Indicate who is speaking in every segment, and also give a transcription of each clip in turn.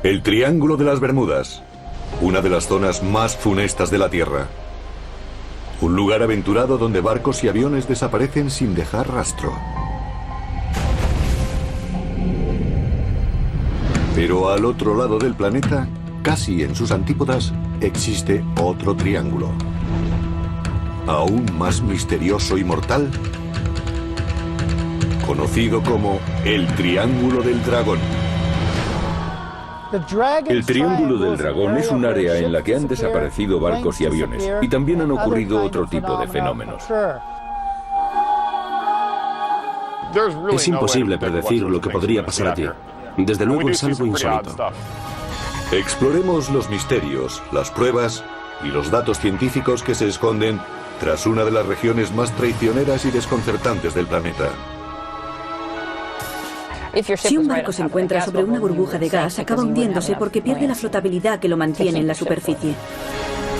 Speaker 1: El Triángulo de las Bermudas, una de las zonas más funestas de la Tierra. Un lugar aventurado donde barcos y aviones desaparecen sin dejar rastro. Pero al otro lado del planeta, casi en sus antípodas, existe otro triángulo. Aún más misterioso y mortal, conocido como el Triángulo del Dragón.
Speaker 2: El Triángulo del Dragón es un área en la que han desaparecido barcos y aviones, y también han ocurrido otro tipo de fenómenos.
Speaker 3: Es imposible predecir lo que podría pasar allí. Desde luego es algo insólito.
Speaker 1: Exploremos los misterios, las pruebas y los datos científicos que se esconden tras una de las regiones más traicioneras y desconcertantes del planeta.
Speaker 4: Si un barco se encuentra sobre una burbuja de gas, acaba hundiéndose porque pierde la flotabilidad que lo mantiene en la superficie.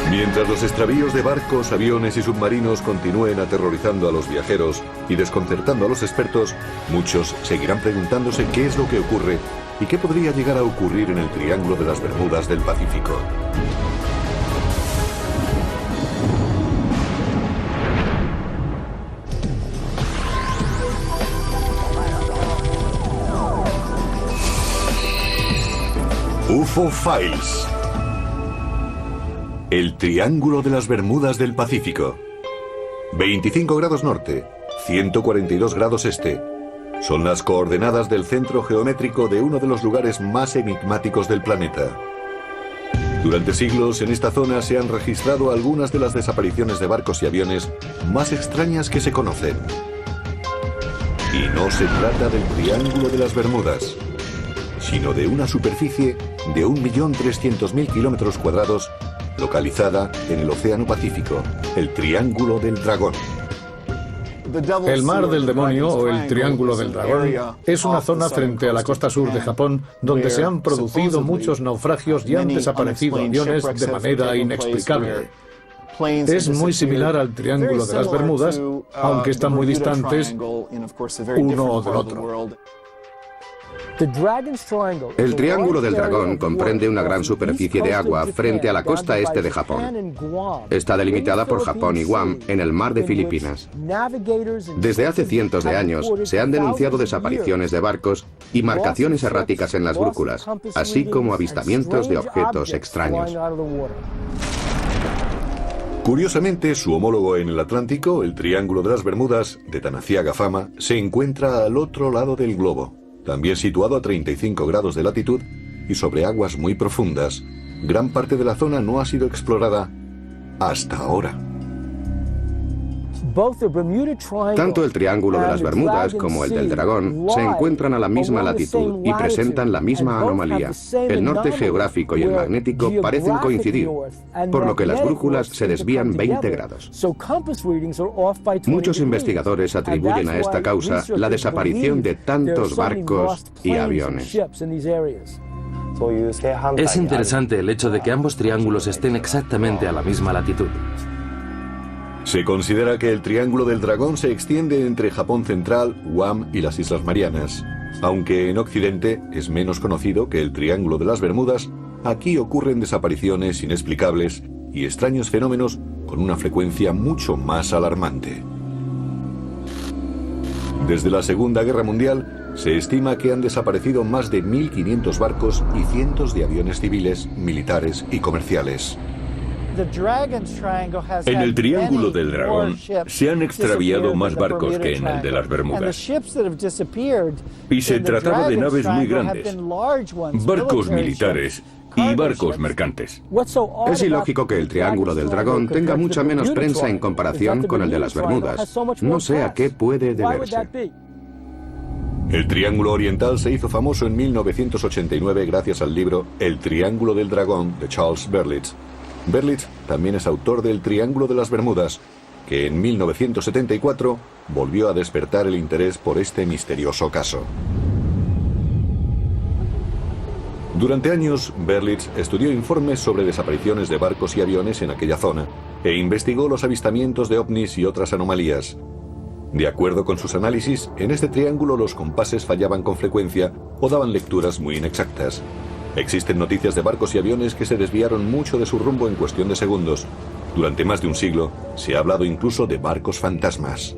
Speaker 1: Mientras los extravíos de barcos, aviones y submarinos continúen aterrorizando a los viajeros y desconcertando a los expertos, muchos seguirán preguntándose qué es lo que ocurre y qué podría llegar a ocurrir en el Triángulo de las Bermudas del Pacífico. UFO Files. El Triángulo de las Bermudas del Pacífico. 25 grados norte, 142 grados este. Son las coordenadas del centro geométrico de uno de los lugares más enigmáticos del planeta. Durante siglos en esta zona se han registrado algunas de las desapariciones de barcos y aviones más extrañas que se conocen. Y no se trata del Triángulo de las Bermudas, sino de una superficie de 1.300.000 kilómetros cuadrados localizada en el Océano Pacífico, el Triángulo del Dragón.
Speaker 5: El Mar del Demonio, o el Triángulo del Dragón, es una zona frente a la costa sur de Japón donde se han producido muchos naufragios y han desaparecido aviones de manera inexplicable. Es muy similar al Triángulo de las Bermudas, aunque están muy distantes uno del otro.
Speaker 6: El Triángulo del Dragón comprende una gran superficie de agua frente a la costa este de Japón. Está delimitada por Japón y Guam en el mar de Filipinas. Desde hace cientos de años se han denunciado desapariciones de barcos y marcaciones erráticas en las brújulas, así como avistamientos de objetos extraños.
Speaker 1: Curiosamente, su homólogo en el Atlántico, el Triángulo de las Bermudas, de tan aciaga fama, se encuentra al otro lado del globo. También situado a 35 grados de latitud y sobre aguas muy profundas, gran parte de la zona no ha sido explorada hasta ahora.
Speaker 6: Tanto el Triángulo de las Bermudas como el del Dragón se encuentran a la misma latitud y presentan la misma anomalía. El norte geográfico y el magnético parecen coincidir, por lo que las brújulas se desvían 20 grados. Muchos investigadores atribuyen a esta causa la desaparición de tantos barcos y aviones.
Speaker 7: Es interesante el hecho de que ambos triángulos estén exactamente a la misma latitud.
Speaker 1: Se considera que el Triángulo del Dragón se extiende entre Japón central, Guam y las Islas Marianas. Aunque en Occidente es menos conocido que el Triángulo de las Bermudas, aquí ocurren desapariciones inexplicables y extraños fenómenos con una frecuencia mucho más alarmante. Desde la Segunda Guerra Mundial, se estima que han desaparecido más de 1.500 barcos y cientos de aviones civiles, militares y comerciales.
Speaker 2: En el Triángulo del Dragón se han extraviado más barcos que en el de las Bermudas. Y se trataba de naves muy grandes, barcos militares y barcos mercantes.
Speaker 6: Es ilógico que el Triángulo del Dragón tenga mucha menos prensa en comparación con el de las Bermudas. No sé a qué puede deberse.
Speaker 1: El Triángulo Oriental se hizo famoso en 1989 gracias al libro El Triángulo del Dragón de Charles Berlitz. Berlitz también es autor del Triángulo de las Bermudas, que en 1974 volvió a despertar el interés por este misterioso caso. Durante años, Berlitz estudió informes sobre desapariciones de barcos y aviones en aquella zona e investigó los avistamientos de ovnis y otras anomalías. De acuerdo con sus análisis, en este triángulo los compases fallaban con frecuencia o daban lecturas muy inexactas. Existen noticias de barcos y aviones que se desviaron mucho de su rumbo en cuestión de segundos. Durante más de un siglo se ha hablado incluso de barcos fantasmas.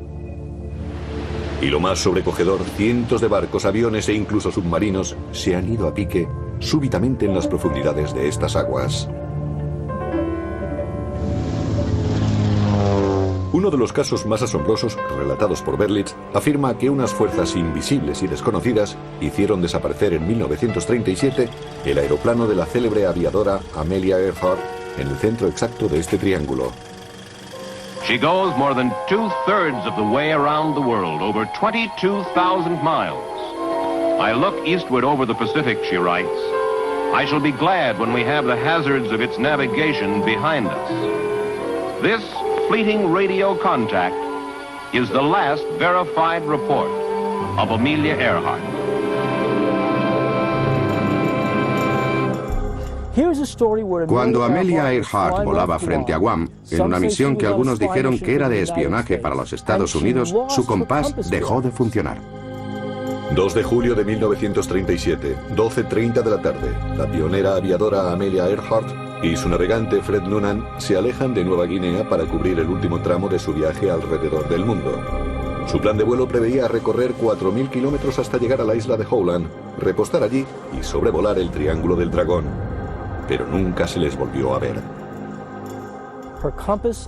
Speaker 1: Y lo más sobrecogedor, cientos de barcos, aviones e incluso submarinos se han ido a pique súbitamente en las profundidades de estas aguas. Uno de los casos más asombrosos relatados por Berlitz afirma que unas fuerzas invisibles y desconocidas hicieron desaparecer en 1937 el aeroplano de la célebre aviadora Amelia Earhart en el centro exacto de este triángulo.
Speaker 8: She goes more than 2/3 of the way around the world, over 22,000 miles. I look eastward over the Pacific, she writes. I shall be glad when we have the hazards of its navigation behind us. This fleeting radio contact is the last verified report of Amelia Earhart.
Speaker 6: Cuando Amelia Earhart volaba frente a Guam, en una misión que algunos dijeron que era de espionaje para los Estados Unidos, su compás dejó de funcionar.
Speaker 1: 2 de julio de 1937, 12:30 de la tarde, la pionera aviadora Amelia Earhart y su navegante Fred Noonan se alejan de Nueva Guinea para cubrir el último tramo de su viaje alrededor del mundo. Su plan de vuelo preveía recorrer 4.000 kilómetros hasta llegar a la isla de Howland, repostar allí y sobrevolar el Triángulo del Dragón. Pero nunca se les volvió a ver.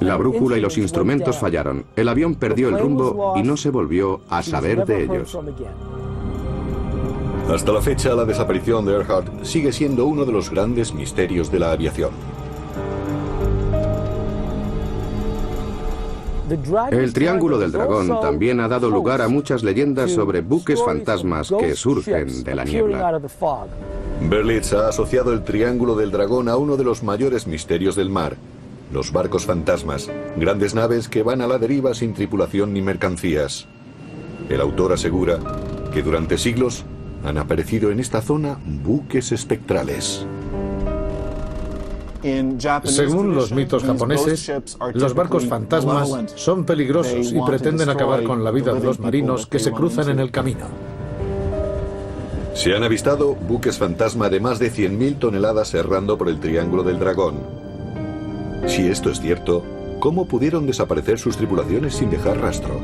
Speaker 6: La brújula y los instrumentos fallaron, el avión perdió el rumbo y no se volvió a saber de ellos.
Speaker 1: Hasta la fecha, la desaparición de Earhart sigue siendo uno de los grandes misterios de la aviación.
Speaker 6: El Triángulo del Dragón también ha dado lugar a muchas leyendas sobre buques fantasmas que surgen de la niebla.
Speaker 1: Berlitz ha asociado el Triángulo del Dragón a uno de los mayores misterios del mar: los barcos fantasmas, grandes naves que van a la deriva sin tripulación ni mercancías. El autor asegura que durante siglos han aparecido en esta zona buques espectrales.
Speaker 5: Según los mitos japoneses, los barcos fantasmas son peligrosos y pretenden acabar con la vida de los marinos que se cruzan en el camino.
Speaker 1: Se han avistado buques fantasma de más de 100.000 toneladas errando por el Triángulo del Dragón. Si esto es cierto, ¿cómo pudieron desaparecer sus tripulaciones sin dejar rastro?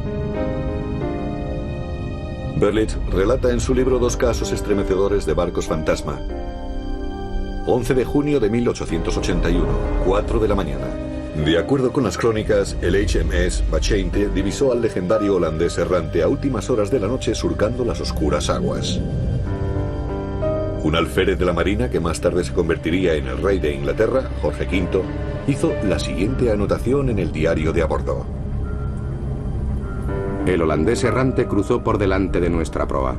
Speaker 1: Berlitz relata en su libro 2 casos estremecedores de barcos fantasma. 11 de junio de 1881, 4 de la mañana. De acuerdo con las crónicas, el HMS Bachente divisó al legendario holandés errante a últimas horas de la noche surcando las oscuras aguas. Un alférez de la Marina, que más tarde se convertiría en el rey de Inglaterra, Jorge V, hizo la siguiente anotación en el diario de a bordo.
Speaker 6: El holandés errante cruzó por delante de nuestra proa.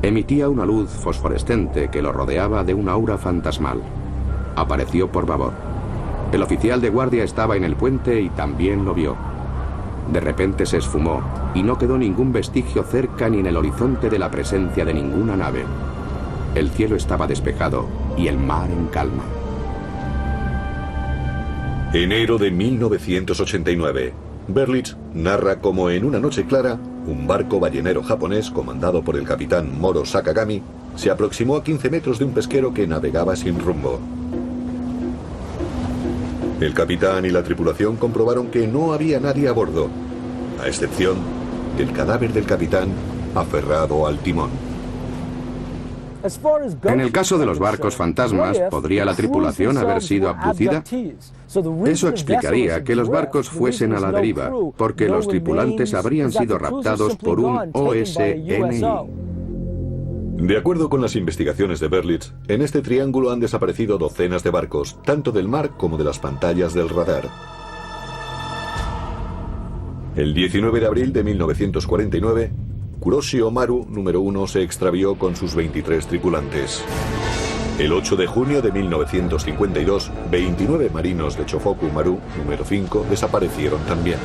Speaker 6: Emitía una luz fosforescente que lo rodeaba de una aura fantasmal. Apareció por babor. El oficial de guardia estaba en el puente y también lo vio. De repente se esfumó y no quedó ningún vestigio cerca ni en el horizonte de la presencia de ninguna nave. El cielo estaba despejado y el mar en calma.
Speaker 1: Enero de 1989. Berlitz narra cómo en una noche clara, un barco ballenero japonés comandado por el capitán Moro Sakagami se aproximó a 15 metros de un pesquero que navegaba sin rumbo. El capitán y la tripulación comprobaron que no había nadie a bordo, a excepción del cadáver del capitán aferrado al timón.
Speaker 6: En el caso de los barcos fantasmas, ¿podría la tripulación haber sido abducida? Eso explicaría que los barcos fuesen a la deriva, porque los tripulantes habrían sido raptados por un OSNI.
Speaker 1: De acuerdo con las investigaciones de Berlitz, en este triángulo han desaparecido docenas de barcos, tanto del mar como de las pantallas del radar. El 19 de abril de 1949, Kuroshi Omaru número 1 se extravió con sus 23 tripulantes. El 8 de junio de 1952, 29 marinos de Chofoku Maru número 5 desaparecieron también.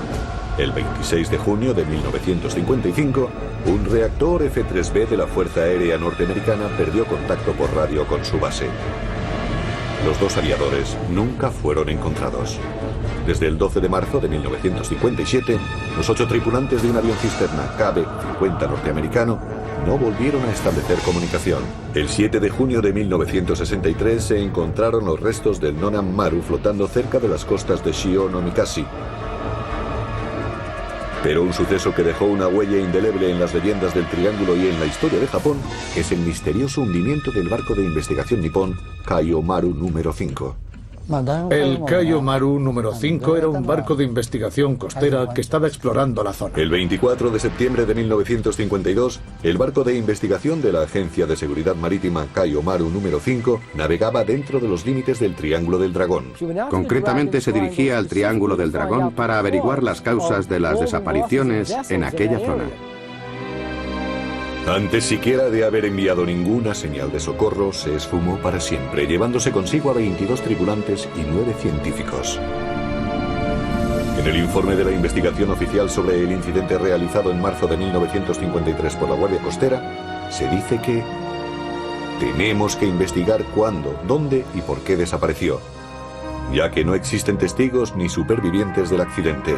Speaker 1: El 26 de junio de 1955, un reactor F-3B de la Fuerza Aérea Norteamericana perdió contacto por radio con su base. Los 2 aviadores nunca fueron encontrados. Desde el 12 de marzo de 1957, los 8 tripulantes de un avión cisterna KB-50 norteamericano no volvieron a establecer comunicación. El 7 de junio de 1963 se encontraron los restos del Nonam Maru flotando cerca de las costas de Shio-no-Mikasi. Pero un suceso que dejó una huella indeleble en las leyendas del Triángulo y en la historia de Japón es el misterioso hundimiento del barco de investigación nipón Kaio Maru número 5.
Speaker 5: El Kaio Maru número 5 era un barco de investigación costera que estaba explorando la zona.
Speaker 1: El 24 de septiembre de 1952, el barco de investigación de la Agencia de Seguridad Marítima Kaio Maru número 5 navegaba dentro de los límites del Triángulo del Dragón.
Speaker 6: Concretamente se dirigía al Triángulo del Dragón para averiguar las causas de las desapariciones en aquella zona.
Speaker 1: Antes siquiera de haber enviado ninguna señal de socorro, se esfumó para siempre, llevándose consigo a 22 tripulantes y 9 científicos. En el informe de la investigación oficial sobre el incidente realizado en marzo de 1953 por la Guardia Costera, se dice que tenemos que investigar cuándo, dónde y por qué desapareció, ya que no existen testigos ni supervivientes del accidente.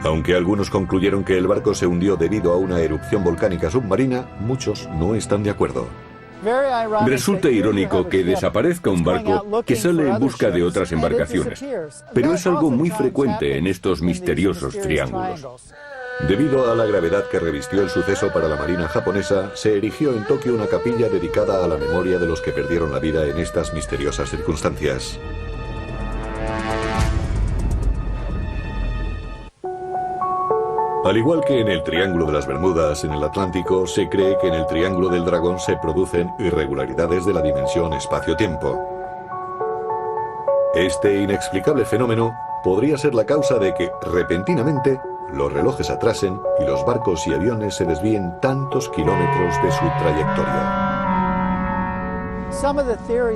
Speaker 1: Aunque algunos concluyeron que el barco se hundió debido a una erupción volcánica submarina, muchos no están de acuerdo.
Speaker 2: Resulta irónico que desaparezca un barco que sale en busca de otras embarcaciones, pero es algo muy frecuente en estos misteriosos triángulos.
Speaker 1: Debido a la gravedad que revistió el suceso para la Marina japonesa, se erigió en Tokio una capilla dedicada a la memoria de los que perdieron la vida en estas misteriosas circunstancias. Al igual que en el Triángulo de las Bermudas, en el Atlántico, se cree que en el Triángulo del Dragón se producen irregularidades de la dimensión espacio-tiempo. Este inexplicable fenómeno podría ser la causa de que, repentinamente, los relojes atrasen y los barcos y aviones se desvíen tantos kilómetros de su trayectoria.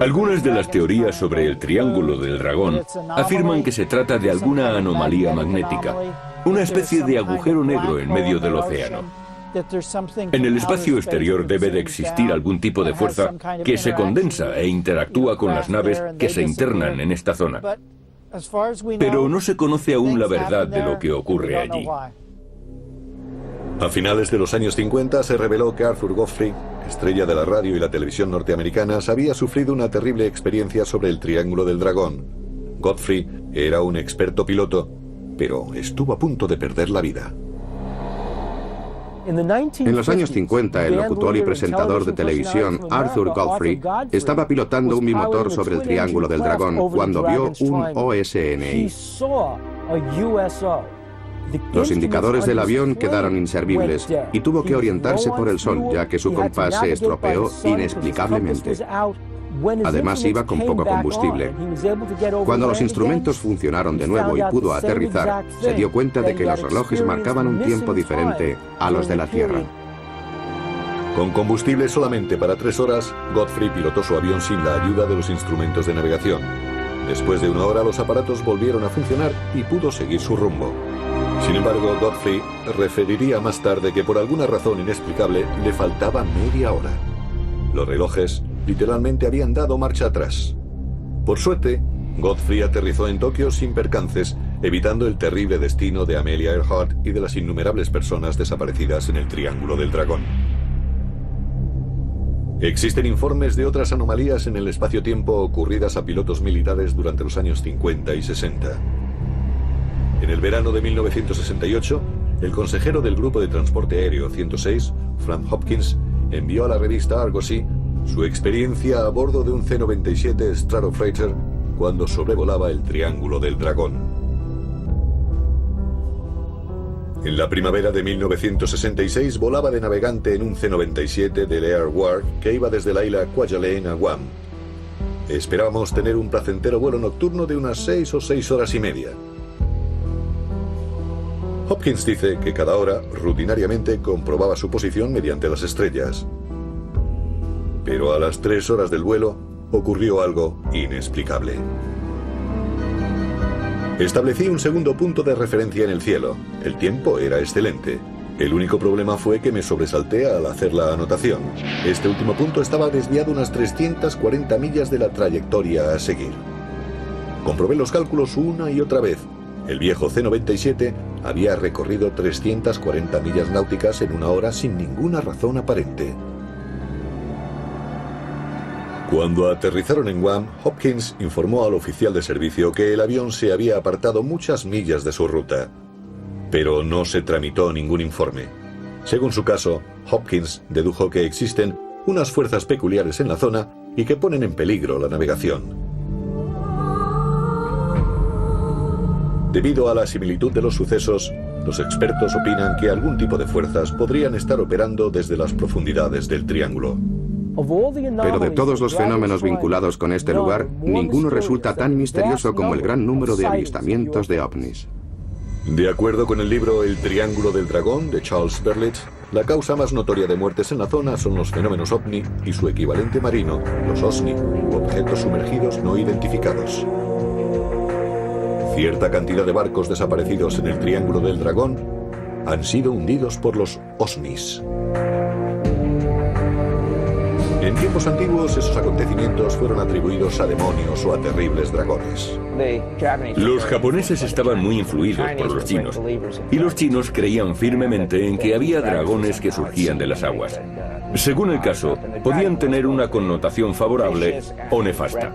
Speaker 2: Algunas de las teorías sobre el Triángulo del Dragón afirman que se trata de alguna anomalía magnética, una especie de agujero negro en medio del océano. En el espacio exterior debe de existir algún tipo de fuerza que se condensa e interactúa con las naves que se internan en esta zona. Pero no se conoce aún la verdad de lo que ocurre allí.
Speaker 1: A finales de los años 50 se reveló que Arthur Godfrey, estrella de la radio y la televisión norteamericanas, había sufrido una terrible experiencia sobre el Triángulo del Dragón. Godfrey era un experto piloto, pero estuvo a punto de perder la vida.
Speaker 6: En los años 50, el locutor y presentador de televisión Arthur Godfrey estaba pilotando un bimotor sobre el Triángulo del Dragón cuando vio un OSNI. Los indicadores del avión quedaron inservibles y tuvo que orientarse por el sol, ya que su compás se estropeó inexplicablemente. Además, iba con poco combustible. Cuando los instrumentos funcionaron de nuevo y pudo aterrizar, se dio cuenta de que los relojes marcaban un tiempo diferente a los de la Tierra.
Speaker 1: Con combustible solamente para 3 horas, Godfrey pilotó su avión sin la ayuda de los instrumentos de navegación. Después de 1 hora, los aparatos volvieron a funcionar y pudo seguir su rumbo. Sin embargo, Godfrey referiría más tarde que por alguna razón inexplicable le faltaba media hora. Los relojes literalmente habían dado marcha atrás. Por suerte, Godfrey aterrizó en Tokio sin percances, evitando el terrible destino de Amelia Earhart y de las innumerables personas desaparecidas en el Triángulo del Dragón. Existen informes de otras anomalías en el espacio-tiempo ocurridas a pilotos militares durante los años 50 y 60. En el verano de 1968, el consejero del Grupo de Transporte Aéreo 106, Frank Hopkins, envió a la revista Argosy su experiencia a bordo de un C-97 Stratofreighter cuando sobrevolaba el Triángulo del Dragón. En la primavera de 1966 volaba de navegante en un C-97 del Air War que iba desde la isla Kwajalein a Guam. Esperábamos tener un placentero vuelo nocturno de unas 6 o 6 horas y media. Hopkins dice que cada hora, rutinariamente, comprobaba su posición mediante las estrellas. Pero a las 3 horas del vuelo, ocurrió algo inexplicable. Establecí un segundo punto de referencia en el cielo. El tiempo era excelente. El único problema fue que me sobresalté al hacer la anotación. Este último punto estaba desviado unas 340 millas de la trayectoria a seguir. Comprobé los cálculos una y otra vez, El viejo C-97 había recorrido 340 millas náuticas en una hora sin ninguna razón aparente. Cuando aterrizaron en Guam, Hopkins informó al oficial de servicio que el avión se había apartado muchas millas de su ruta, pero no se tramitó ningún informe. Según su caso, Hopkins dedujo que existen unas fuerzas peculiares en la zona y que ponen en peligro la navegación. Debido a la similitud de los sucesos, los expertos opinan que algún tipo de fuerzas podrían estar operando desde las profundidades del triángulo.
Speaker 6: Pero de todos los fenómenos vinculados con este lugar, ninguno resulta tan misterioso como el gran número de avistamientos de ovnis.
Speaker 1: De acuerdo con el libro El Triángulo del Dragón de Charles Berlitz, la causa más notoria de muertes en la zona son los fenómenos ovni y su equivalente marino, los OSNI, u objetos sumergidos no identificados. Cierta cantidad de barcos desaparecidos en el Triángulo del Dragón han sido hundidos por los OSNIs. En tiempos antiguos, esos acontecimientos fueron atribuidos a demonios o a terribles dragones.
Speaker 2: Los japoneses estaban muy influidos por los chinos, y los chinos creían firmemente en que había dragones que surgían de las aguas. Según el caso, podían tener una connotación favorable o nefasta.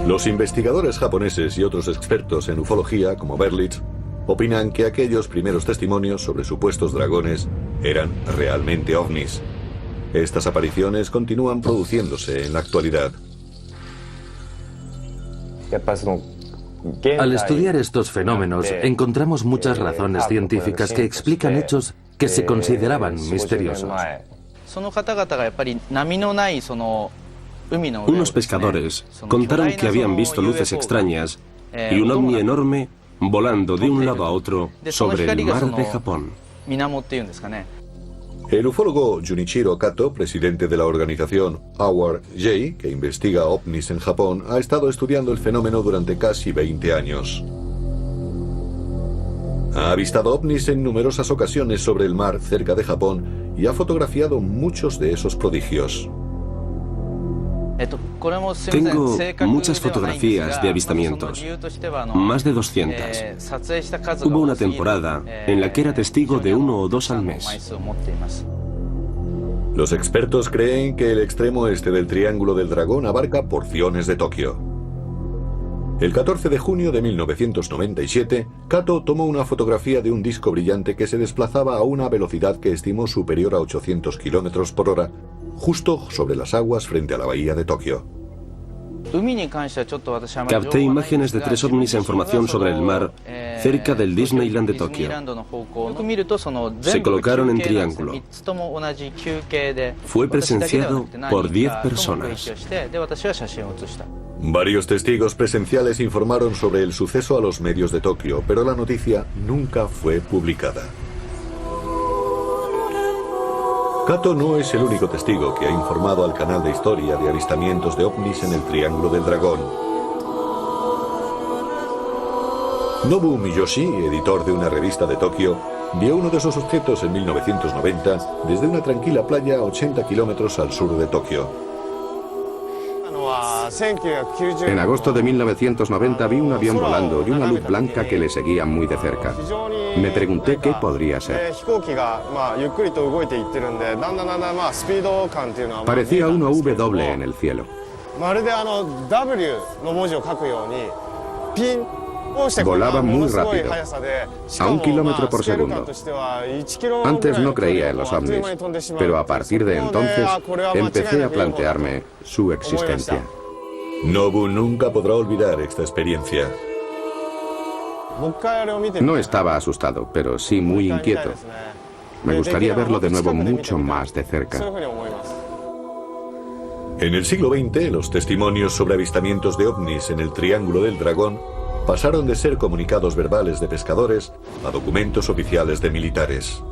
Speaker 1: Los investigadores japoneses y otros expertos en ufología, como Berlitz, opinan que aquellos primeros testimonios sobre supuestos dragones eran realmente ovnis. Estas apariciones continúan produciéndose en la actualidad.
Speaker 7: Al estudiar estos fenómenos, encontramos muchas razones científicas que explican hechos que se consideraban misteriosos.
Speaker 3: Unos pescadores contaron que habían visto luces extrañas y un ovni enorme volando de un lado a otro sobre el mar de Japón.
Speaker 1: El ufólogo Junichiro Kato, presidente de la organización Howard J., que investiga ovnis en Japón, ha estado estudiando el fenómeno durante casi 20 años. Ha avistado ovnis en numerosas ocasiones sobre el mar cerca de Japón y ha fotografiado muchos de esos prodigios.
Speaker 3: Tengo muchas fotografías de avistamientos, más de 200. Hubo una temporada en la que era testigo de 1 o 2 al mes.
Speaker 1: Los expertos creen que el extremo este del Triángulo del Dragón abarca porciones de Tokio. El 14 de junio de 1997, Kato tomó una fotografía de un disco brillante que se desplazaba a una velocidad que estimó superior a 800 km por hora, justo sobre las aguas frente a la bahía de Tokio.
Speaker 3: Capté imágenes de 3 ovnis en formación sobre el mar, cerca del Disneyland de Tokio. Se colocaron en triángulo. Fue presenciado por 10 personas.
Speaker 1: Varios testigos presenciales informaron sobre el suceso a los medios de Tokio, pero la noticia nunca fue publicada. Kato no es el único testigo que ha informado al canal de historia de avistamientos de ovnis en el Triángulo del Dragón. Nobu Miyoshi, editor de una revista de Tokio, vio uno de esos objetos en 1990 desde una tranquila playa a 80 kilómetros al sur de Tokio.
Speaker 6: En agosto de 1990 vi un avión volando y una luz blanca que le seguía muy de cerca. Me pregunté qué podría ser. Parecía una W en el cielo. Volaba muy rápido, a 1 kilómetro por segundo. Antes no creía en los ovnis, pero a partir de entonces empecé a plantearme su existencia.
Speaker 1: Nobu nunca podrá olvidar esta experiencia.
Speaker 6: No estaba asustado, pero sí muy inquieto. Me gustaría verlo de nuevo mucho más de cerca.
Speaker 1: En el siglo XX, los testimonios sobre avistamientos de ovnis en el Triángulo del Dragón pasaron de ser comunicados verbales de pescadores a documentos oficiales de militares.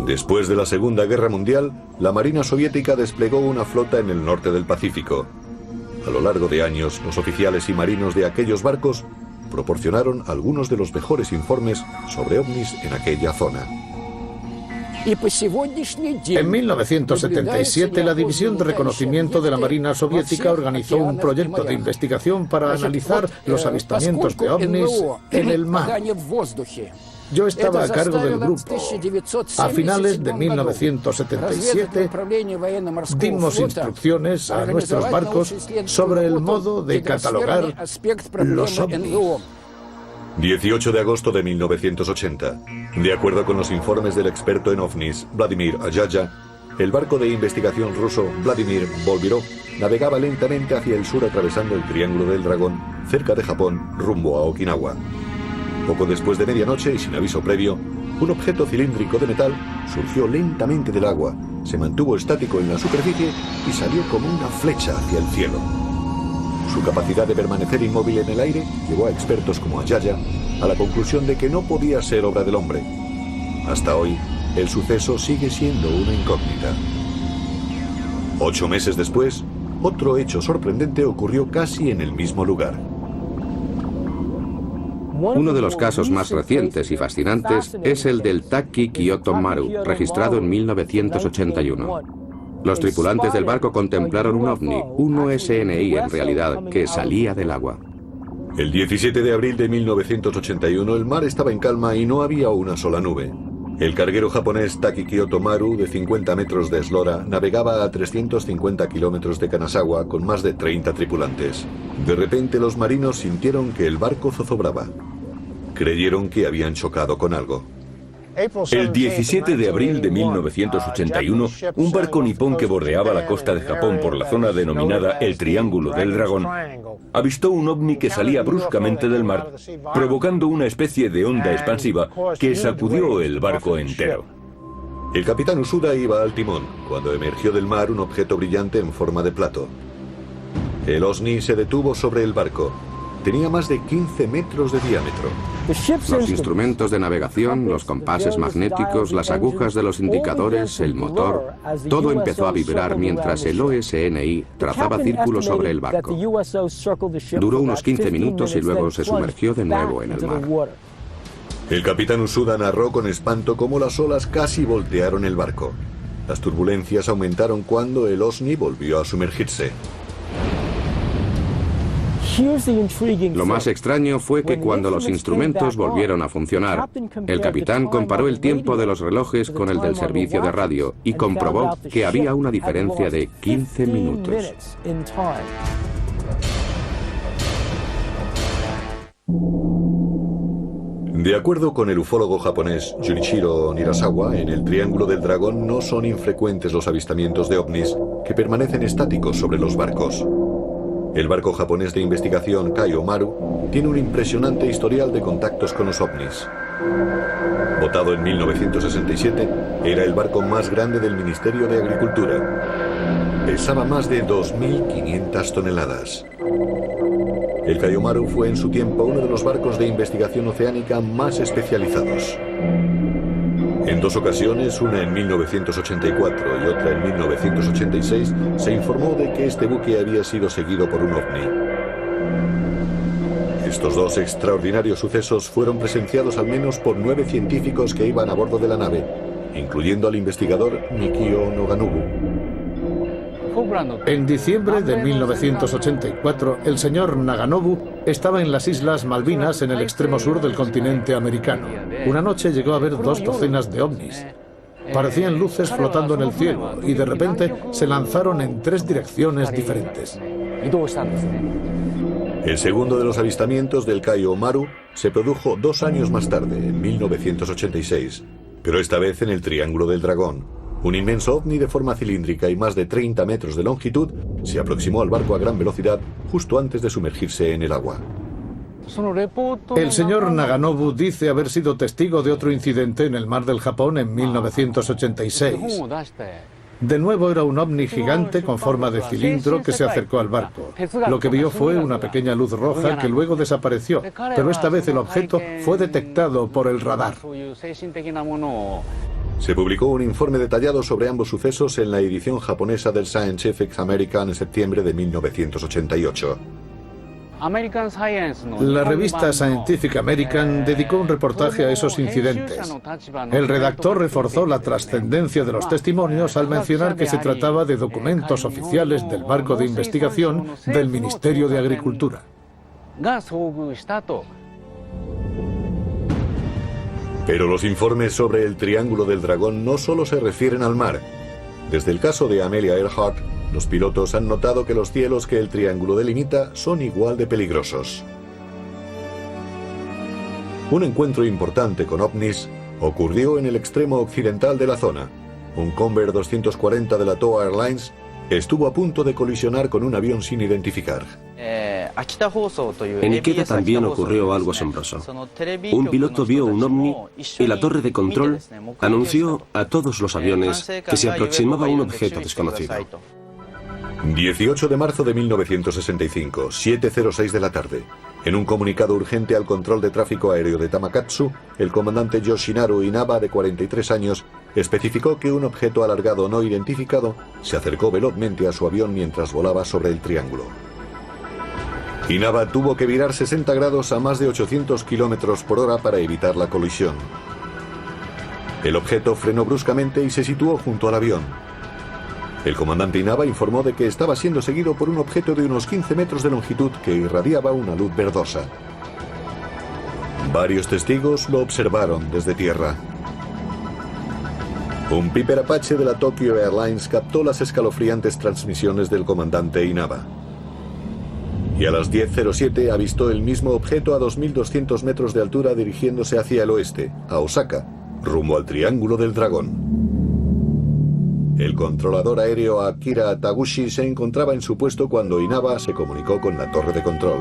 Speaker 1: Después de la Segunda Guerra Mundial, la Marina soviética desplegó una flota en el norte del Pacífico. A lo largo de años, los oficiales y marinos de aquellos barcos proporcionaron algunos de los mejores informes sobre ovnis en aquella zona.
Speaker 5: En 1977, la División de Reconocimiento de la Marina Soviética organizó un proyecto de investigación para analizar los avistamientos de ovnis en el mar. Yo estaba a cargo del grupo. A finales de 1977 dimos instrucciones a nuestros barcos sobre el modo de catalogar los ovnis.
Speaker 1: 18 de agosto de 1980. De acuerdo con los informes del experto en ovnis, Vladimir Ayaya, el barco de investigación ruso Vladimir Volvirov navegaba lentamente hacia el sur atravesando el Triángulo del Dragón, cerca de Japón, rumbo a Okinawa. Poco después de medianoche y sin aviso previo, un objeto cilíndrico de metal surgió lentamente del agua, se mantuvo estático en la superficie y salió como una flecha hacia el cielo. Su capacidad de permanecer inmóvil en el aire llevó a expertos como Ayaya a la conclusión de que no podía ser obra del hombre. Hasta hoy, el suceso sigue siendo una incógnita. 8 meses después, otro hecho sorprendente ocurrió casi en el mismo lugar.
Speaker 6: Uno de los casos más recientes y fascinantes es el del Taki Kyoto Maru, registrado en 1981. Los tripulantes del barco contemplaron un ovni, un OSNI en realidad, que salía del agua.
Speaker 1: El 17 de abril de 1981 el mar estaba en calma y no había una sola nube. El carguero japonés Taki Kyoto Maru, de 50 metros de eslora, navegaba a 350 kilómetros de Kanazawa con más de 30 tripulantes. De repente los marinos sintieron que el barco zozobraba. Creyeron que habían chocado con algo.
Speaker 2: El 17 de abril de 1981, un barco nipón que bordeaba la costa de Japón por la zona denominada el Triángulo del Dragón, avistó un ovni que salía bruscamente del mar, provocando una especie de onda expansiva que sacudió el barco entero.
Speaker 1: El capitán Usuda iba al timón cuando emergió del mar un objeto brillante en forma de plato. El OSNI se detuvo sobre el barco. Tenía más de 15 metros de diámetro.
Speaker 6: Los instrumentos de navegación, los compases magnéticos, las agujas de los indicadores, el motor, todo empezó a vibrar mientras el OSNI trazaba círculos sobre el barco. Duró unos 15 minutos y luego se sumergió de nuevo en el mar.
Speaker 1: El capitán Usuda narró con espanto cómo las olas casi voltearon el barco. Las turbulencias aumentaron cuando el OSNI volvió a sumergirse.
Speaker 6: Lo más extraño fue que cuando los instrumentos volvieron a funcionar, el capitán comparó el tiempo de los relojes con el del servicio de radio y comprobó que había una diferencia de 15 minutos.
Speaker 1: De acuerdo con el ufólogo japonés Junichiro Nirasawa, en el Triángulo del Dragón no son infrecuentes los avistamientos de ovnis que permanecen estáticos sobre los barcos. El barco japonés de investigación Kaio Maru tiene un impresionante historial de contactos con los ovnis. Votado en 1967, era el barco más grande del Ministerio de Agricultura. Pesaba más de 2.500 toneladas. El Kaio Maru fue en su tiempo uno de los barcos de investigación oceánica más especializados. En 2 ocasiones, una en 1984 y otra en 1986, se informó de que este buque había sido seguido por un ovni. Estos 2 extraordinarios sucesos fueron presenciados al menos por 9 científicos que iban a bordo de la nave, incluyendo al investigador Mikio Noganobu.
Speaker 5: En diciembre de 1984, el señor Naganobu estaba en las Islas Malvinas, en el extremo sur del continente americano. Una noche llegó a ver 2 docenas de ovnis. Parecían luces flotando en el cielo y de repente se lanzaron en 3 direcciones diferentes.
Speaker 1: El segundo de los avistamientos del Kaio Maru se produjo 2 años más tarde, en 1986, pero esta vez en el Triángulo del Dragón. Un inmenso ovni de forma cilíndrica y más de 30 metros de longitud se aproximó al barco a gran velocidad justo antes de sumergirse en el agua.
Speaker 5: El señor Naganobu dice haber sido testigo de otro incidente en el mar del Japón en 1986. De nuevo era un ovni gigante con forma de cilindro que se acercó al barco. Lo que vio fue una pequeña luz roja que luego desapareció, pero esta vez el objeto fue detectado por el radar.
Speaker 1: Se publicó un informe detallado sobre ambos sucesos en la edición japonesa del Scientific American en septiembre de 1988.
Speaker 5: La revista Scientific American dedicó un reportaje a esos incidentes. El redactor reforzó la trascendencia de los testimonios al mencionar que se trataba de documentos oficiales del barco de investigación del Ministerio de Agricultura.
Speaker 1: Pero los informes sobre el Triángulo del Dragón no solo se refieren al mar. Desde el caso de Amelia Earhart, los pilotos han notado que los cielos que el triángulo delimita son igual de peligrosos. Un encuentro importante con ovnis ocurrió en el extremo occidental de la zona. Un Convair 240 de la TOA Airlines estuvo a punto de colisionar con un avión sin identificar.
Speaker 3: En Ikeda también ocurrió algo asombroso. Un piloto vio un ovni y la torre de control anunció a todos los aviones que se aproximaba un objeto desconocido.
Speaker 1: 18 de marzo de 1965, 7:06 de la tarde. En un comunicado urgente al control de tráfico aéreo de Tamakatsu, el comandante Yoshinaru Inaba, de 43 años, especificó que un objeto alargado no identificado se acercó velozmente a su avión mientras volaba sobre el triángulo. Inaba tuvo que virar 60 grados a más de 800 kilómetros por hora para evitar la colisión. El objeto frenó bruscamente y se situó junto al avión. El comandante Inaba informó de que estaba siendo seguido por un objeto de unos 15 metros de longitud que irradiaba una luz verdosa. Varios testigos lo observaron desde tierra. Un Piper Apache de la Tokyo Airlines captó las escalofriantes transmisiones del comandante Inaba. Y a las 10:07 avistó el mismo objeto a 2.200 metros de altura dirigiéndose hacia el oeste, a Osaka, rumbo al Triángulo del Dragón. El controlador aéreo Akira Taguchi se encontraba en su puesto cuando Inaba se comunicó con la torre de control.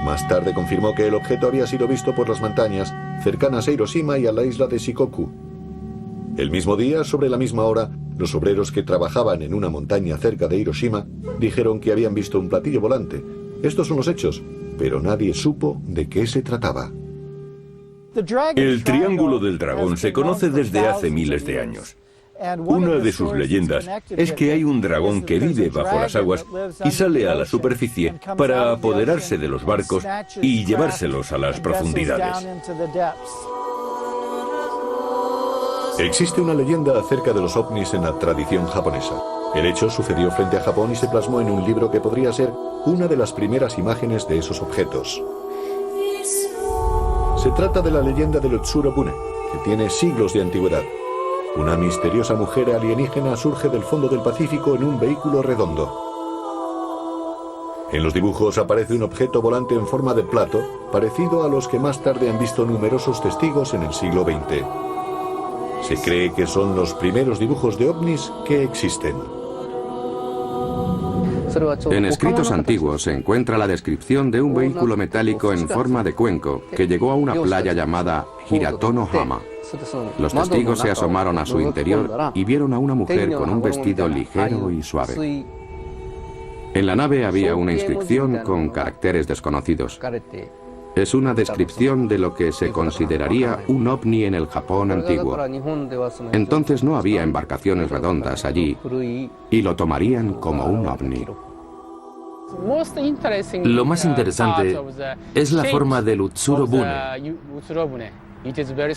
Speaker 1: Más tarde confirmó que el objeto había sido visto por las montañas cercanas a Hiroshima y a la isla de Shikoku. El mismo día, sobre la misma hora, los obreros que trabajaban en una montaña cerca de Hiroshima dijeron que habían visto un platillo volante. Estos son los hechos, pero nadie supo de qué se trataba.
Speaker 2: El Triángulo del Dragón se conoce desde hace miles de años. Una de sus leyendas es que hay un dragón que vive bajo las aguas y sale a la superficie para apoderarse de los barcos y llevárselos a las profundidades.
Speaker 1: Existe una leyenda acerca de los ovnis en la tradición japonesa. El hecho sucedió frente a Japón y se plasmó en un libro que podría ser una de las primeras imágenes de esos objetos. Se trata de la leyenda del Utsuro Bune, que tiene siglos de antigüedad. Una misteriosa mujer alienígena surge del fondo del Pacífico en un vehículo redondo. En los dibujos aparece un objeto volante en forma de plato, parecido a los que más tarde han visto numerosos testigos en el siglo XX. Se cree que son los primeros dibujos de ovnis que existen.
Speaker 6: En escritos antiguos se encuentra la descripción de un vehículo metálico en forma de cuenco que llegó a una playa llamada Hiratono-hama. Los testigos se asomaron a su interior y vieron a una mujer con un vestido ligero y suave. En la nave había una inscripción con caracteres desconocidos. Es una descripción de lo que se consideraría un ovni en el Japón antiguo. Entonces no había embarcaciones redondas allí y lo tomarían como un ovni.
Speaker 7: Lo más interesante es la forma del Utsuro Bune,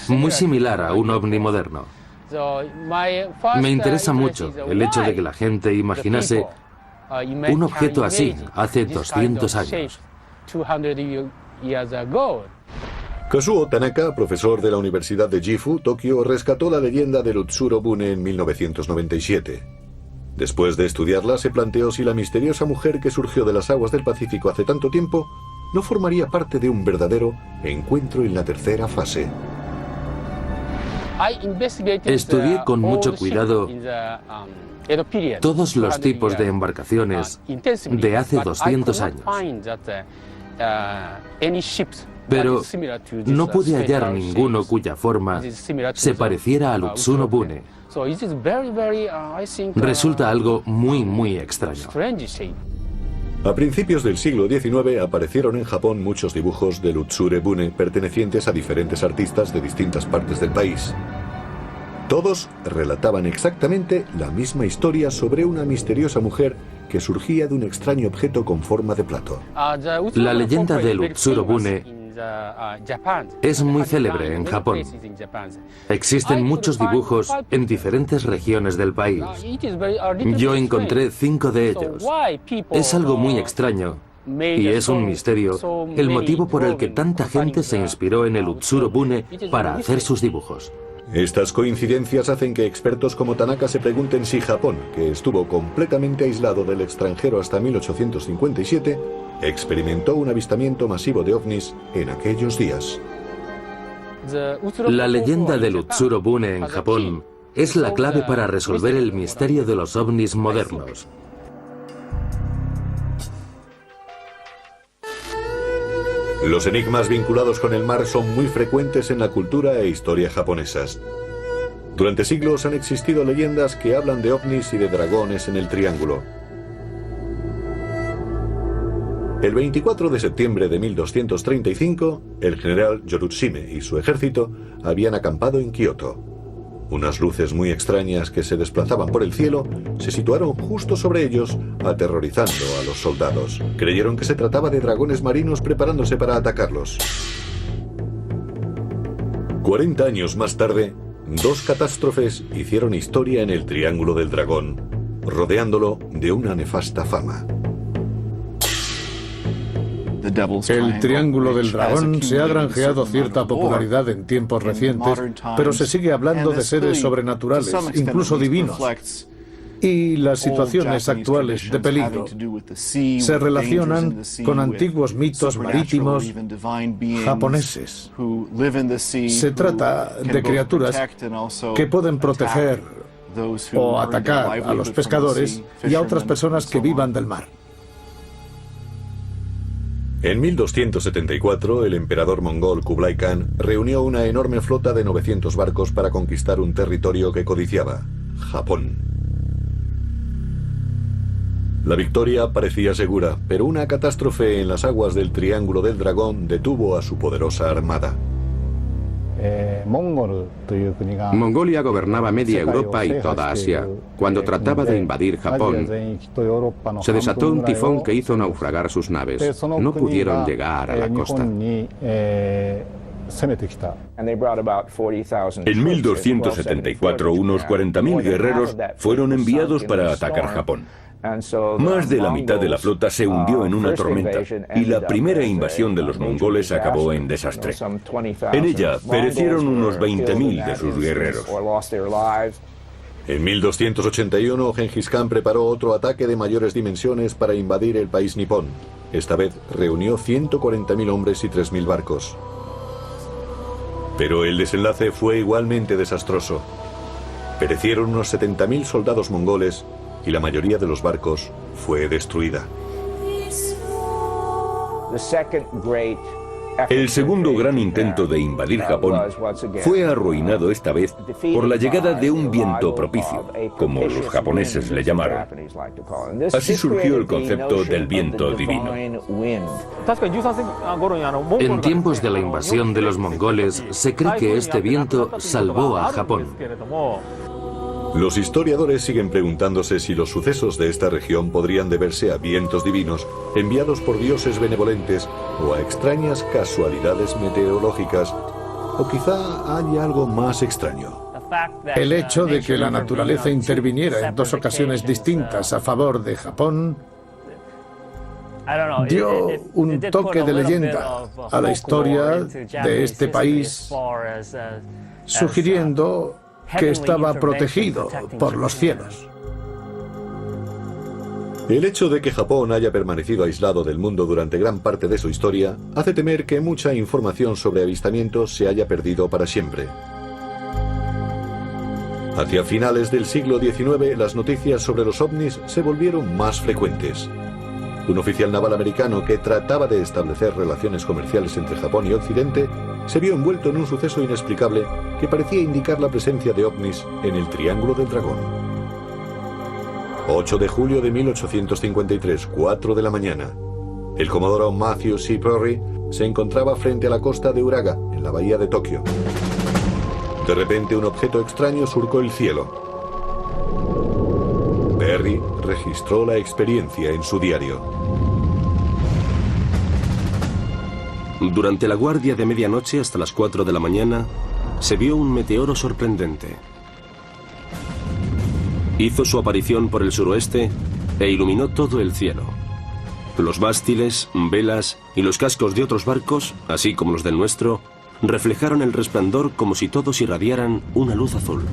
Speaker 7: muy similar a un ovni moderno. Me interesa mucho el hecho de que la gente imaginase un objeto así hace 200 años.
Speaker 1: Kazuo Tanaka, profesor de la Universidad de Gifu, Tokio, rescató la leyenda del Utsuro Bune en 1997. Después de estudiarla, se planteó si la misteriosa mujer que surgió de las aguas del Pacífico hace tanto tiempo no formaría parte de un verdadero encuentro en la tercera fase.
Speaker 7: Estudié con mucho cuidado todos los tipos de embarcaciones de hace 200 años. Pero no pude hallar ninguno cuya forma se pareciera al Utsuro Bune. Resulta algo muy extraño.
Speaker 1: A principios del siglo XIX aparecieron en Japón muchos dibujos del Utsuro Bune pertenecientes a diferentes artistas de distintas partes del país. Todos relataban exactamente la misma historia sobre una misteriosa mujer que surgía de un extraño objeto con forma de plato.
Speaker 7: La leyenda del Utsuro Bune es muy célebre en Japón. Existen muchos dibujos en diferentes regiones del país. Yo encontré 5 de ellos. Es algo muy extraño y es un misterio el motivo por el que tanta gente se inspiró en el Utsuro Bune para hacer sus dibujos.
Speaker 1: Estas coincidencias hacen que expertos como Tanaka se pregunten si Japón, que estuvo completamente aislado del extranjero hasta 1857, experimentó un avistamiento masivo de ovnis en aquellos días.
Speaker 7: La leyenda del Utsuro Bune en Japón es la clave para resolver el misterio de los ovnis modernos.
Speaker 1: Los enigmas vinculados con el mar son muy frecuentes en la cultura e historia japonesas. Durante siglos han existido leyendas que hablan de ovnis y de dragones en el Triángulo. El 24 de septiembre de 1235, el general Yorutsume y su ejército habían acampado en Kioto. Unas luces muy extrañas que se desplazaban por el cielo se situaron justo sobre ellos, aterrorizando a los soldados. Creyeron que se trataba de dragones marinos preparándose para atacarlos. 40 años más tarde, 2 catástrofes hicieron historia en el Triángulo del Dragón, rodeándolo de una nefasta fama.
Speaker 5: El Triángulo del Dragón se ha granjeado cierta popularidad en tiempos recientes, pero se sigue hablando de seres sobrenaturales, incluso divinos. Y las situaciones actuales de peligro se relacionan con antiguos mitos marítimos japoneses. Se trata de criaturas que pueden proteger o atacar a los pescadores y a otras personas que vivan del mar.
Speaker 1: En 1274, el emperador mongol Kublai Khan reunió una enorme flota de 900 barcos para conquistar un territorio que codiciaba, Japón. La victoria parecía segura, pero una catástrofe en las aguas del Triángulo del Dragón detuvo a su poderosa armada.
Speaker 6: Mongolia gobernaba media Europa y toda Asia. Cuando trataba de invadir Japón, se desató un tifón que hizo naufragar sus naves. No pudieron llegar a la costa.
Speaker 2: En 1274, unos 40.000 guerreros fueron enviados para atacar Japón. Más de la mitad de la flota se hundió en una tormenta y la primera invasión de los mongoles acabó en desastre. En ella perecieron unos 20.000 de sus guerreros.
Speaker 1: En 1281, Gengis Khan preparó otro ataque de mayores dimensiones para invadir el país nipón. Esta vez reunió 140.000 hombres y 3.000 barcos. Pero el desenlace fue igualmente desastroso. Perecieron unos 70.000 soldados mongoles y la mayoría de los barcos fue destruida.
Speaker 2: El segundo gran intento de invadir Japón fue arruinado esta vez por la llegada de un viento propicio, como los japoneses le llamaron. Así surgió el concepto del viento divino.
Speaker 7: En tiempos de la invasión de los mongoles, se cree que este viento salvó a Japón.
Speaker 1: Los historiadores siguen preguntándose si los sucesos de esta región podrían deberse a vientos divinos enviados por dioses benevolentes o a extrañas casualidades meteorológicas, o quizá haya algo más extraño.
Speaker 5: El hecho de que la naturaleza interviniera en 2 ocasiones distintas a favor de Japón dio un toque de leyenda a la historia de este país, sugiriendo que estaba protegido por los cielos.
Speaker 1: El hecho de que Japón haya permanecido aislado del mundo durante gran parte de su historia hace temer que mucha información sobre avistamientos se haya perdido para siempre. Hacia finales del siglo XIX, las noticias sobre los ovnis se volvieron más frecuentes. Un oficial naval americano que trataba de establecer relaciones comerciales entre Japón y Occidente se vio envuelto en un suceso inexplicable que parecía indicar la presencia de ovnis en el Triángulo del Dragón. 8 de julio de 1853, 4 de la mañana. El comodoro Matthew C. Perry se encontraba frente a la costa de Uraga, en la bahía de Tokio. De repente, un objeto extraño surcó el cielo. Perry registró la experiencia en su diario.
Speaker 3: Durante la guardia de medianoche hasta las 4 de la mañana, se vio un meteoro sorprendente. Hizo su aparición por el suroeste e iluminó todo el cielo. Los mástiles, velas y los cascos de otros barcos, así como los del nuestro, reflejaron el resplandor como si todos irradiaran una luz azul.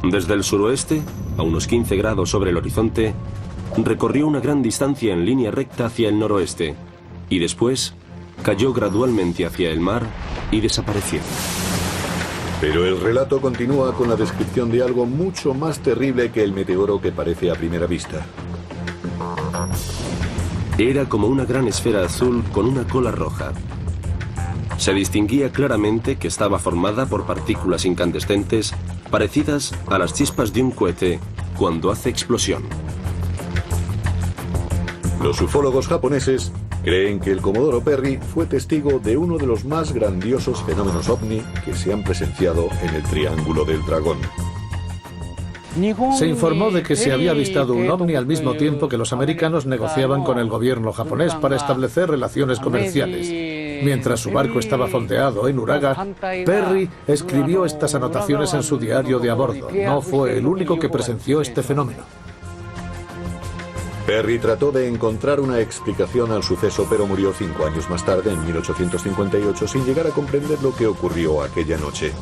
Speaker 3: Desde el suroeste, a unos 15 grados sobre el horizonte, recorrió una gran distancia en línea recta hacia el noroeste y después cayó gradualmente hacia el mar y desapareció.
Speaker 1: Pero el relato continúa con la descripción de algo mucho más terrible que el meteoro que parece a primera vista.
Speaker 3: Era como una gran esfera azul con una cola roja. Se distinguía claramente que estaba formada por partículas incandescentes parecidas a las chispas de un cohete cuando hace explosión.
Speaker 1: Los ufólogos japoneses creen que el Comodoro Perry fue testigo de uno de los más grandiosos fenómenos ovni que se han presenciado en el Triángulo del Dragón.
Speaker 5: Se informó de que se había avistado un ovni al mismo tiempo que los americanos negociaban con el gobierno japonés para establecer relaciones comerciales. Mientras su barco estaba fondeado en Uraga, Perry escribió estas anotaciones en su diario de a bordo. No fue el único que presenció este fenómeno.
Speaker 1: Perry trató de encontrar una explicación al suceso, pero murió 5 años más tarde, en 1858, sin llegar a comprender lo que ocurrió aquella noche.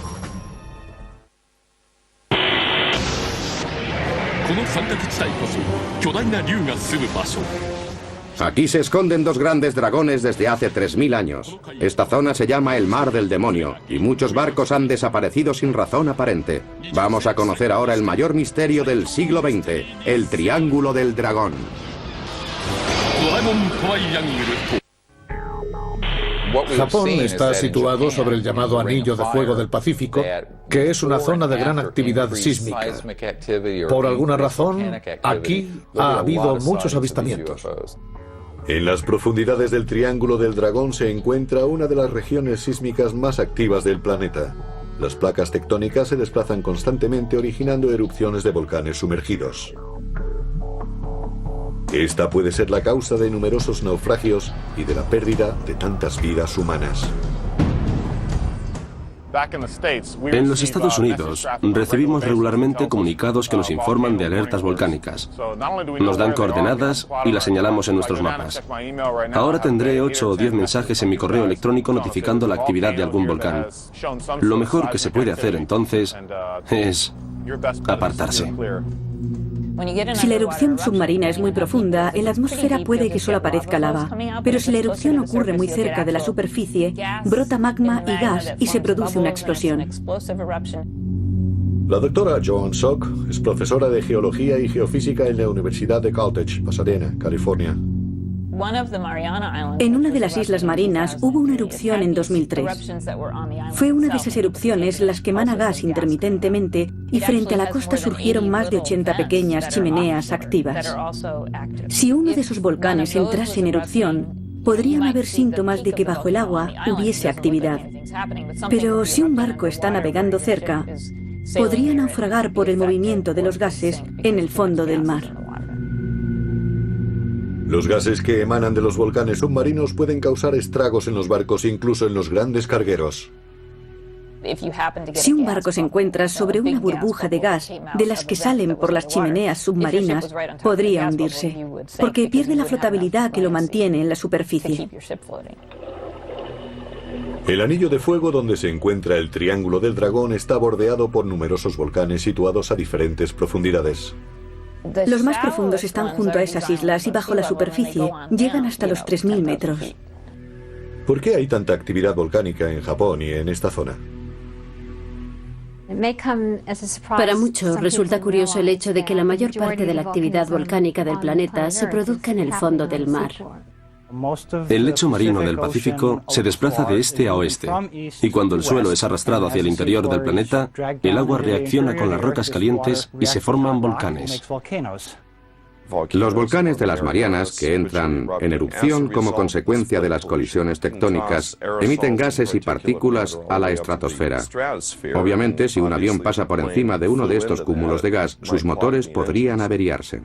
Speaker 6: Aquí se esconden dos grandes dragones desde hace 3000 años. Esta zona se llama el Mar del Demonio y muchos barcos han desaparecido sin razón aparente. Vamos a conocer ahora el mayor misterio del siglo XX, el Triángulo del Dragón.
Speaker 5: Japón está situado sobre el llamado Anillo de Fuego del Pacífico, que es una zona de gran actividad sísmica. Por alguna razón, aquí ha habido muchos avistamientos.
Speaker 1: En las profundidades del Triángulo del Dragón se encuentra una de las regiones sísmicas más activas del planeta. Las placas tectónicas se desplazan constantemente, originando erupciones de volcanes sumergidos. Esta puede ser la causa de numerosos naufragios y de la pérdida de tantas vidas humanas.
Speaker 3: En los Estados Unidos recibimos regularmente comunicados que nos informan de alertas volcánicas. Nos dan coordenadas y las señalamos en nuestros mapas. Ahora tendré 8 o 10 mensajes en mi correo electrónico notificando la actividad de algún volcán. Lo mejor que se puede hacer entonces es apartarse.
Speaker 4: Si la erupción submarina es muy profunda, en la atmósfera puede que solo aparezca lava. Pero si la erupción ocurre muy cerca de la superficie, brota magma y gas y se produce una explosión.
Speaker 1: La doctora Joan Sok es profesora de Geología y Geofísica en la Universidad de Caltech, Pasadena, California.
Speaker 4: En una de las islas marinas hubo una erupción en 2003. Fue una de esas erupciones las que emana gas intermitentemente y frente a la costa surgieron más de 80 pequeñas chimeneas activas. Si uno de esos volcanes entrase en erupción, podrían haber síntomas de que bajo el agua hubiese actividad. Pero si un barco está navegando cerca, podría naufragar por el movimiento de los gases en el fondo del mar.
Speaker 1: Los gases que emanan de los volcanes submarinos pueden causar estragos en los barcos, incluso en los grandes cargueros.
Speaker 4: Si un barco se encuentra sobre una burbuja de gas de las que salen por las chimeneas submarinas, podría hundirse, porque pierde la flotabilidad que lo mantiene en la superficie.
Speaker 1: El anillo de fuego donde se encuentra el Triángulo del Dragón está bordeado por numerosos volcanes situados a diferentes profundidades.
Speaker 4: Los más profundos están junto a esas islas y bajo la superficie llegan hasta los 3000 metros.
Speaker 1: ¿Por qué hay tanta actividad volcánica en Japón y en esta zona?
Speaker 9: Para muchos resulta curioso el hecho de que la mayor parte de la actividad volcánica del planeta se produzca en el fondo del mar.
Speaker 3: El lecho marino del Pacífico se desplaza de este a oeste, y cuando el suelo es arrastrado hacia el interior del planeta, el agua reacciona con las rocas calientes y se forman volcanes.
Speaker 6: Los volcanes de las Marianas, que entran en erupción como consecuencia de las colisiones tectónicas, emiten gases y partículas a la estratosfera. Obviamente, si un avión pasa por encima de uno de estos cúmulos de gas, sus motores podrían averiarse.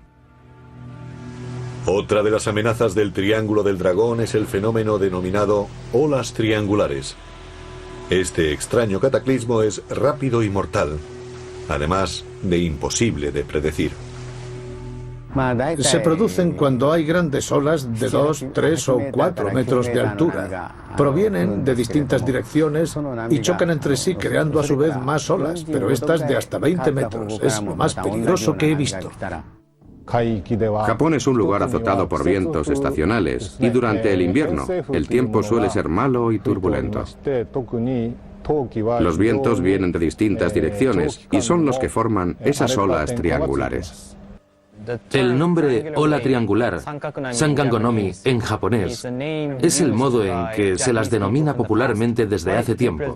Speaker 1: Otra de las amenazas del Triángulo del Dragón es el fenómeno denominado olas triangulares. Este extraño cataclismo es rápido y mortal, además de imposible de predecir.
Speaker 5: Se producen cuando hay grandes olas de 2, 3 o 4 metros de altura. Provienen de distintas direcciones y chocan entre sí, creando a su vez más olas, pero estas de hasta 20 metros. Es lo más peligroso que he visto.
Speaker 6: Japón es un lugar azotado por vientos estacionales y durante el invierno el tiempo suele ser malo y turbulento. Los vientos vienen de distintas direcciones y son los que forman esas olas triangulares.
Speaker 7: El nombre ola triangular, Sangangonomi en japonés, es el modo en que se las denomina popularmente desde hace tiempo.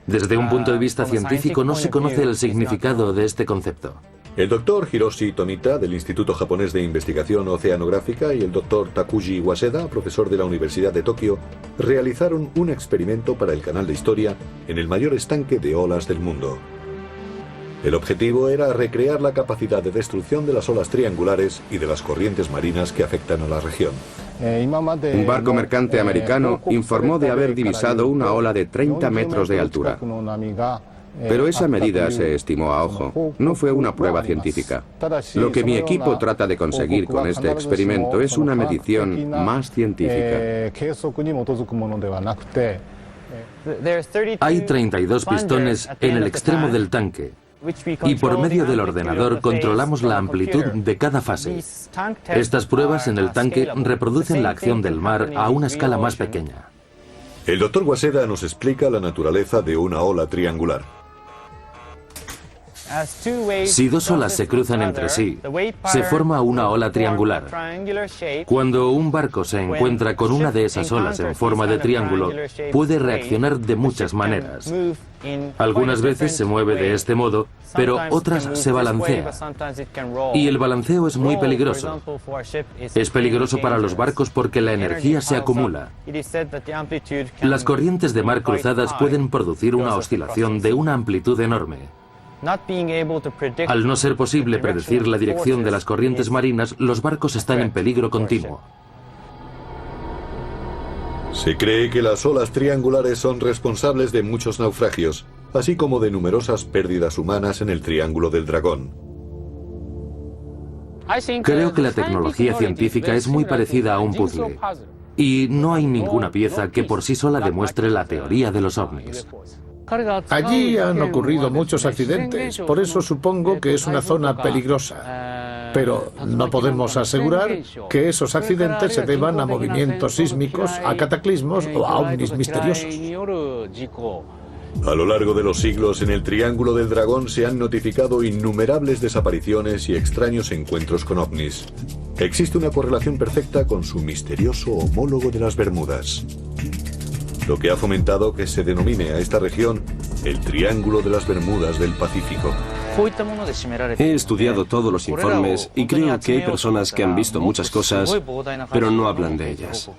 Speaker 7: Desde un punto de vista científico no se conoce el significado de este concepto.
Speaker 1: El doctor Hiroshi Tomita, del Instituto Japonés de Investigación Oceanográfica, y el doctor Takuji Waseda, profesor de la Universidad de Tokio, realizaron un experimento para el canal de historia en el mayor estanque de olas del mundo. El objetivo era recrear la capacidad de destrucción de las olas triangulares y de las corrientes marinas que afectan a la región.
Speaker 6: Un barco mercante americano informó de haber divisado una ola de 30 metros de altura. Pero esa medida se estimó a ojo, no fue una prueba científica. Lo que mi equipo trata de conseguir con este experimento es una medición más científica.
Speaker 7: Hay 32 pistones en el extremo del tanque y por medio del ordenador controlamos la amplitud de cada fase. Estas pruebas en el tanque reproducen la acción del mar a una escala más pequeña.
Speaker 1: El doctor Waseda nos explica la naturaleza de una ola triangular.
Speaker 7: Si dos olas se cruzan entre sí, se forma una ola triangular. Cuando un barco se encuentra con una de esas olas en forma de triángulo, puede reaccionar de muchas maneras. Algunas veces se mueve de este modo, pero otras se balancea. Y el balanceo es muy peligroso. Es peligroso para los barcos porque la energía se acumula. Las corrientes de mar cruzadas pueden producir una oscilación de una amplitud enorme. Al no ser posible predecir la dirección de las corrientes marinas, los barcos están en peligro continuo.
Speaker 1: Se cree que las olas triangulares son responsables de muchos naufragios, así como de numerosas pérdidas humanas en el Triángulo del Dragón.
Speaker 7: Creo que la tecnología científica es muy parecida a un puzzle, y no hay ninguna pieza que por sí sola demuestre la teoría de los ovnis.
Speaker 5: Allí han ocurrido muchos accidentes, por eso supongo que es una zona peligrosa. Pero no podemos asegurar que esos accidentes se deban a movimientos sísmicos, a cataclismos o a ovnis misteriosos.
Speaker 1: A lo largo de los siglos, en el Triángulo del Dragón se han notificado innumerables desapariciones y extraños encuentros con ovnis. Existe una correlación perfecta con su misterioso homólogo de las Bermudas, lo que ha fomentado que se denomine a esta región el Triángulo de las Bermudas del Pacífico.
Speaker 3: He estudiado todos los informes y creo que hay personas que han visto muchas cosas, pero no hablan de ellas.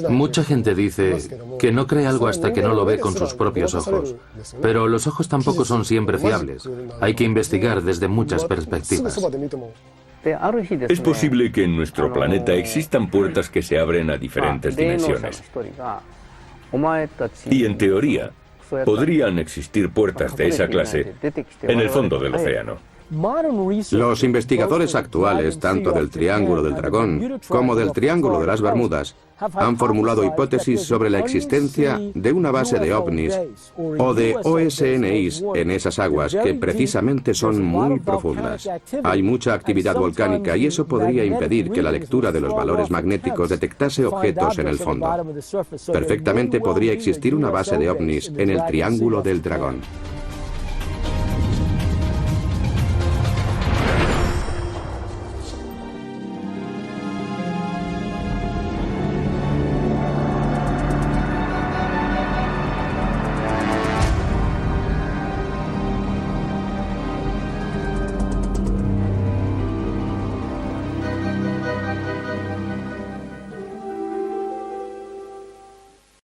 Speaker 7: Mucha gente dice que no cree algo hasta que no lo ve con sus propios ojos. Pero los ojos tampoco son siempre fiables. Hay que investigar desde muchas perspectivas.
Speaker 2: Es posible que en nuestro planeta existan puertas que se abren a diferentes dimensiones. Y en teoría, podrían existir puertas de esa clase en el fondo del océano.
Speaker 6: Los investigadores actuales, tanto del Triángulo del Dragón como del Triángulo de las Bermudas, han formulado hipótesis sobre la existencia de una base de ovnis o de OSNIs en esas aguas que precisamente son muy profundas. Hay mucha actividad volcánica y eso podría impedir que la lectura de los valores magnéticos detectase objetos en el fondo. Perfectamente podría existir una base de ovnis en el Triángulo del Dragón.